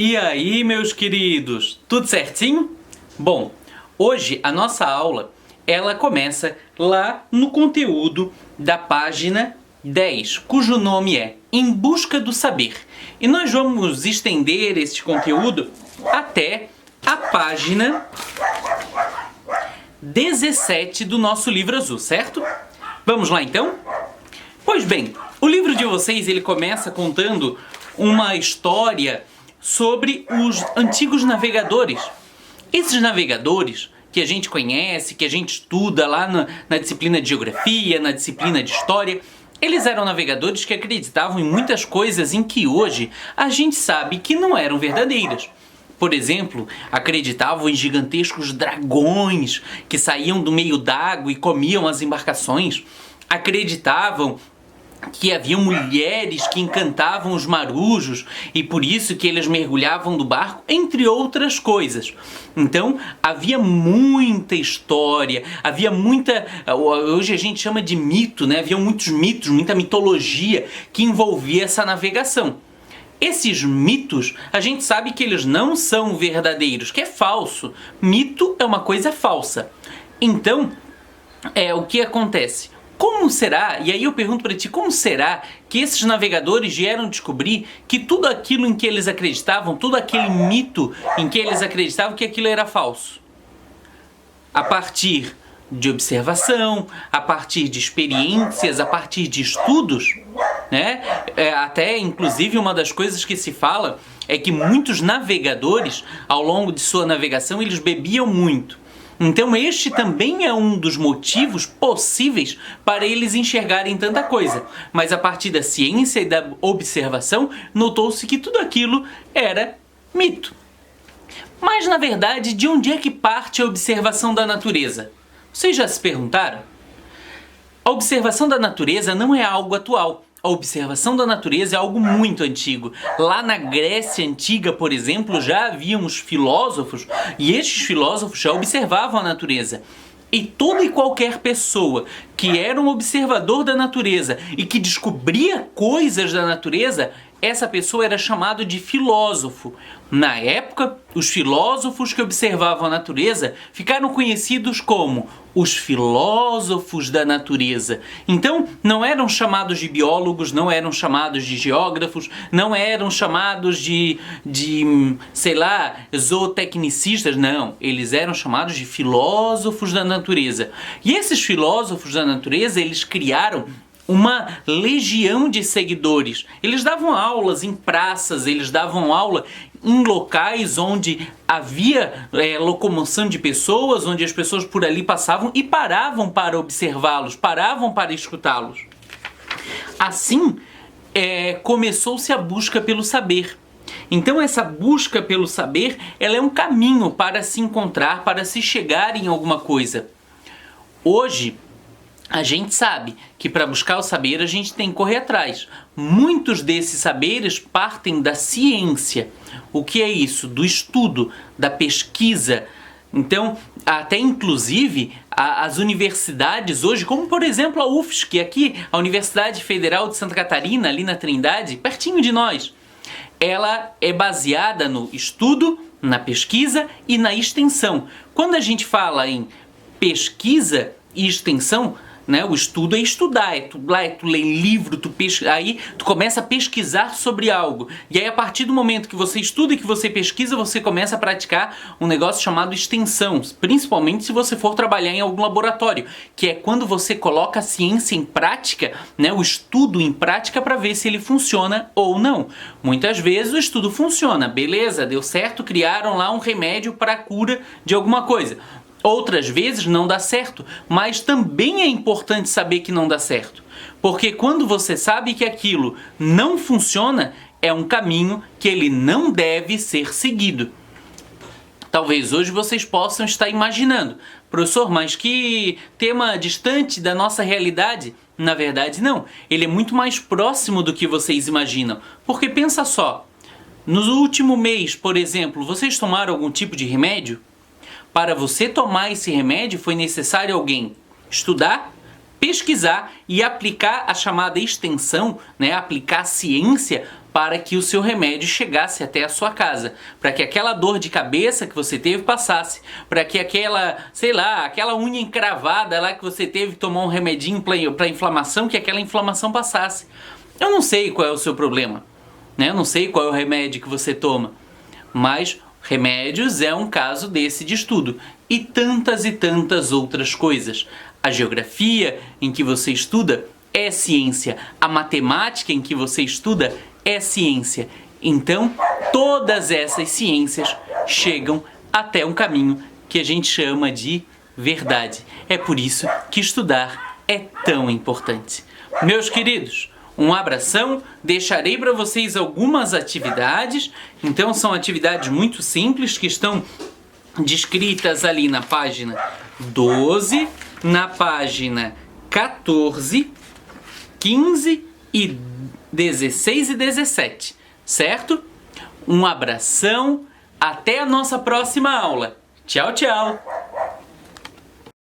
E aí, meus queridos, tudo certinho? Bom, hoje a nossa aula, ela começa lá no conteúdo da página 10, cujo nome é Em Busca do Saber. E nós vamos estender este conteúdo até a página 17 do nosso livro azul, certo? Vamos lá então? Pois bem, o livro de vocês ele começa contando uma história sobre os antigos navegadores. Esses navegadores que a gente conhece, que a gente estuda lá na disciplina de geografia, na disciplina de história, eles eram navegadores que acreditavam em muitas coisas em que hoje a gente sabe que não eram verdadeiras. Por exemplo, acreditavam em gigantescos dragões que saíam do meio d'água e comiam as embarcações. Acreditavam que haviam mulheres que encantavam os marujos e por isso que eles mergulhavam do barco, entre outras coisas. Então, havia muita história, havia muita... Hoje a gente chama de mito, né? Havia muitos mitos, muita mitologia que envolvia essa navegação. Esses mitos, a gente sabe que eles não são verdadeiros, que é falso. Mito é uma coisa falsa. Então, o que acontece? Como será, e aí eu pergunto para ti, como será que esses navegadores vieram descobrir que tudo aquilo em que eles acreditavam, todo aquele mito em que eles acreditavam que aquilo era falso? A partir de observação, a partir de experiências, a partir de estudos, né? Até, inclusive, uma das coisas que se fala é que muitos navegadores, ao longo de sua navegação, eles bebiam muito. Então este também é um dos motivos possíveis para eles enxergarem tanta coisa. Mas a partir da ciência e da observação, notou-se que tudo aquilo era mito. Mas na verdade, de onde é que parte a observação da natureza? Vocês já se perguntaram? A observação da natureza não é algo atual. A observação da natureza é algo muito antigo. Lá na Grécia Antiga, por exemplo, já haviam os filósofos e estes filósofos já observavam a natureza. E toda e qualquer pessoa que era um observador da natureza e que descobria coisas da natureza, essa pessoa era chamada de filósofo. Na época, os filósofos que observavam a natureza ficaram conhecidos como os filósofos da natureza. Então, não eram chamados de biólogos, não eram chamados de geógrafos, não eram chamados de sei lá, zootecnicistas, não. Eles eram chamados de filósofos da natureza. E esses filósofos da natureza, eles criaram uma legião de seguidores. Eles davam aulas em praças, eles davam aula em locais onde havia locomoção de pessoas, onde as pessoas por ali passavam e paravam para observá-los, paravam para escutá-los. Assim, começou-se a busca pelo saber. Então essa busca pelo saber, ela é um caminho para se encontrar, para se chegar em alguma coisa. Hoje, a gente sabe que para buscar o saber a gente tem que correr atrás. Muitos desses saberes partem da ciência. O que é isso? Do estudo, da pesquisa. Então, até inclusive as universidades hoje, como por exemplo a UFSC, aqui, a Universidade Federal de Santa Catarina, ali na Trindade, pertinho de nós, ela é baseada no estudo, na pesquisa e na extensão. Quando a gente fala em pesquisa e extensão, né, o estudo é estudar, tu lê livro, aí tu começa a pesquisar sobre algo. E aí a partir do momento que você estuda e que você pesquisa, você começa a praticar um negócio chamado extensão. Principalmente se você for trabalhar em algum laboratório, que é quando você coloca a ciência em prática, né, o estudo em prática para ver se ele funciona ou não. Muitas vezes o estudo funciona, beleza, deu certo, criaram lá um remédio para a cura de alguma coisa. Outras vezes não dá certo, mas também é importante saber que não dá certo. Porque quando você sabe que aquilo não funciona, é um caminho que ele não deve ser seguido. Talvez hoje vocês possam estar imaginando, professor, mas que tema distante da nossa realidade? Na verdade não, ele é muito mais próximo do que vocês imaginam. Porque pensa só, no último mês, por exemplo, vocês tomaram algum tipo de remédio? Para você tomar esse remédio foi necessário alguém estudar, pesquisar e aplicar a chamada extensão, né, aplicar a ciência para que o seu remédio chegasse até a sua casa, para que aquela dor de cabeça que você teve passasse, para que aquela, sei lá, aquela unha encravada lá que você teve que tomar um remedinho para inflamação, que aquela inflamação passasse. Eu não sei qual é o seu problema, né? Eu não sei qual é o remédio que você toma, mas remédios é um caso desse de estudo, e tantas outras coisas. A geografia em que você estuda é ciência, a matemática em que você estuda é ciência. Então, todas essas ciências chegam até um caminho que a gente chama de verdade. É por isso que estudar é tão importante. Meus queridos, um abração, deixarei para vocês algumas atividades. Então, são atividades muito simples que estão descritas ali na página 12, na página 14, 15 e 16 e 17, certo? Um abração, até a nossa próxima aula. Tchau, tchau!